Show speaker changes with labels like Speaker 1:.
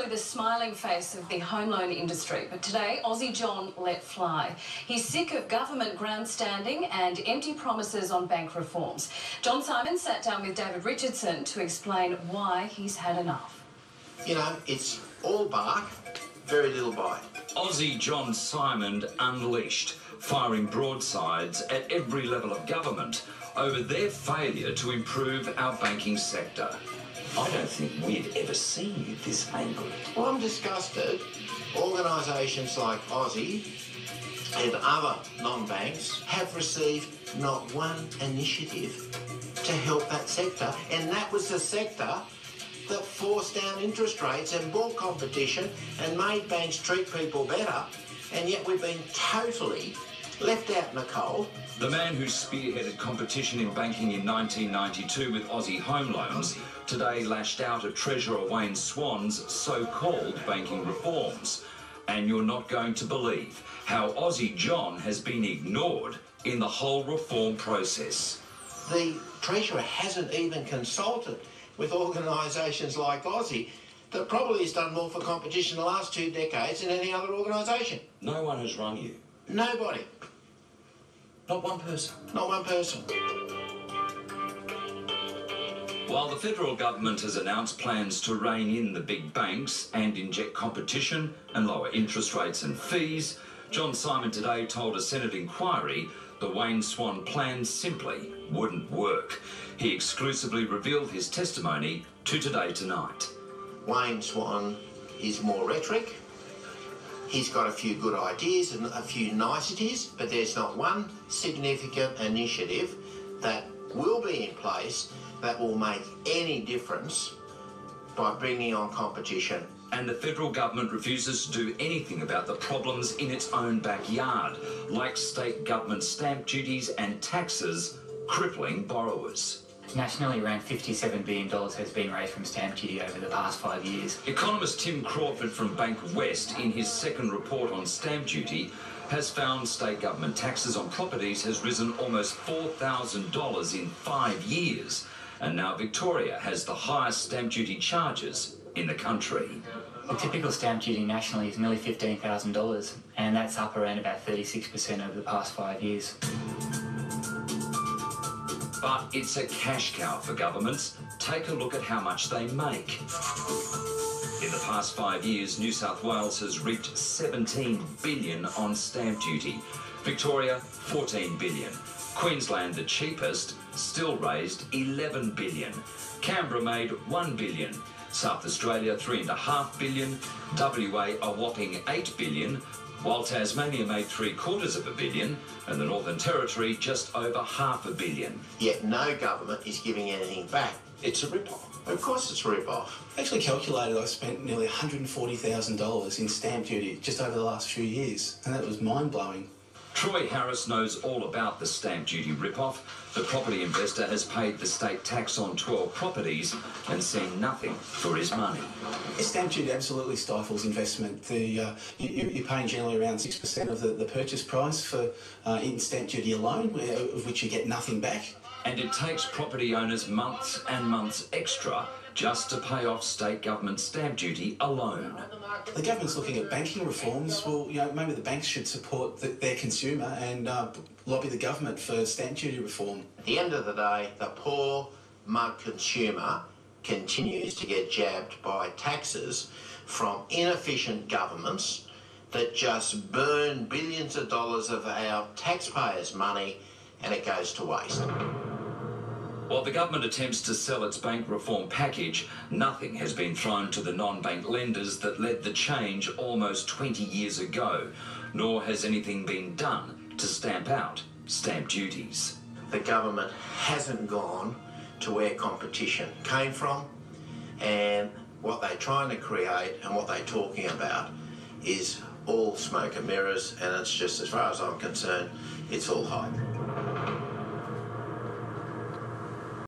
Speaker 1: usually the smiling face of the home loan industry, but today Aussie John let fly. He's sick of government grandstanding and empty promises on bank reforms. John Simon sat down with David Richardson to explain why he's had enough.
Speaker 2: You know, it's all bark, very little bite.
Speaker 3: Aussie John Simon unleashed, firing broadsides at every level of government over their failure to improve our banking sector.
Speaker 4: I don't think we've ever seen you this angry.
Speaker 2: Well, I'm disgusted. Organisations like Aussie and other non-banks have received not one initiative to help that sector, and that was the sector that forced down interest rates and brought competition and made banks treat people better, and yet we've been totally left out in the cold.
Speaker 3: The man who spearheaded competition in banking in 1992 with Aussie Home Loans today lashed out at Treasurer Wayne Swan's so-called banking reforms. And you're not going to believe how Aussie John has been ignored in the whole reform process.
Speaker 2: The Treasurer hasn't even consulted with organisations like Aussie that probably has done more for competition the last 2 decades than any other organisation.
Speaker 4: No one has rung you.
Speaker 2: Nobody.
Speaker 4: Not one person.
Speaker 2: Not one person.
Speaker 3: While the federal government has announced plans to rein in the big banks and inject competition and lower interest rates and fees, John Simon today told a Senate inquiry the Wayne Swan plan simply wouldn't work. He exclusively revealed his testimony to Today Tonight.
Speaker 2: Wayne Swan is more rhetoric. He's got a few good ideas and a few niceties, but there's not one significant initiative that will be in place that will make any difference by bringing on competition.
Speaker 3: And the federal government refuses to do anything about the problems in its own backyard, like state government stamp duties and taxes crippling borrowers.
Speaker 5: Nationally, around $57 billion has been raised from stamp duty over the past 5 years.
Speaker 3: Economist Tim Crawford from Bank West, in his second report on stamp duty, has found state government taxes on properties has risen almost $4,000 in 5 years. And now Victoria has the highest stamp duty charges in the country.
Speaker 5: The typical stamp duty nationally is nearly $15,000, and that's up around about 36% over the past 5 years.
Speaker 3: But it's a cash cow for governments. Take a look at how much they make. In the past 5 years, New South Wales has reaped $17 billion on stamp duty. Victoria, $14 billion. Queensland, the cheapest, still raised $11 billion. Canberra made $1 billion. South Australia, $3.5 billion. WA, a whopping $8 billion. While Tasmania made $750 million, and the Northern Territory just over $500 million.
Speaker 2: Yet no government is giving anything back.
Speaker 4: It's a rip-off.
Speaker 2: Of course it's a rip-off.
Speaker 6: I actually calculated I spent nearly $140,000 in stamp duty just over the last few years, and that was mind-blowing.
Speaker 3: Troy Harris knows all about the stamp duty rip-off. The property investor has paid the state tax on 12 properties and seen nothing for his money.
Speaker 6: Stamp duty absolutely stifles investment. You're paying generally around 6% of the purchase price for in stamp duty alone, of which you get nothing back.
Speaker 3: And it takes property owners months and months extra just to pay off state government stamp duty alone.
Speaker 6: The government's looking at banking reforms. Well, you know, maybe the banks should support their consumer and lobby the government for stamp duty reform.
Speaker 2: At the end of the day, the poor mug consumer continues to get jabbed by taxes from inefficient governments that just burn billions of dollars of our taxpayers' money, and it goes to waste.
Speaker 3: While the government attempts to sell its bank reform package, nothing has been thrown to the non-bank lenders that led the change almost 20 years ago, nor has anything been done to stamp out stamp duties.
Speaker 2: The government hasn't gone to where competition came from, and what they're trying to create and what they're talking about is all smoke and mirrors, and it's just, as far as I'm concerned, it's all hype.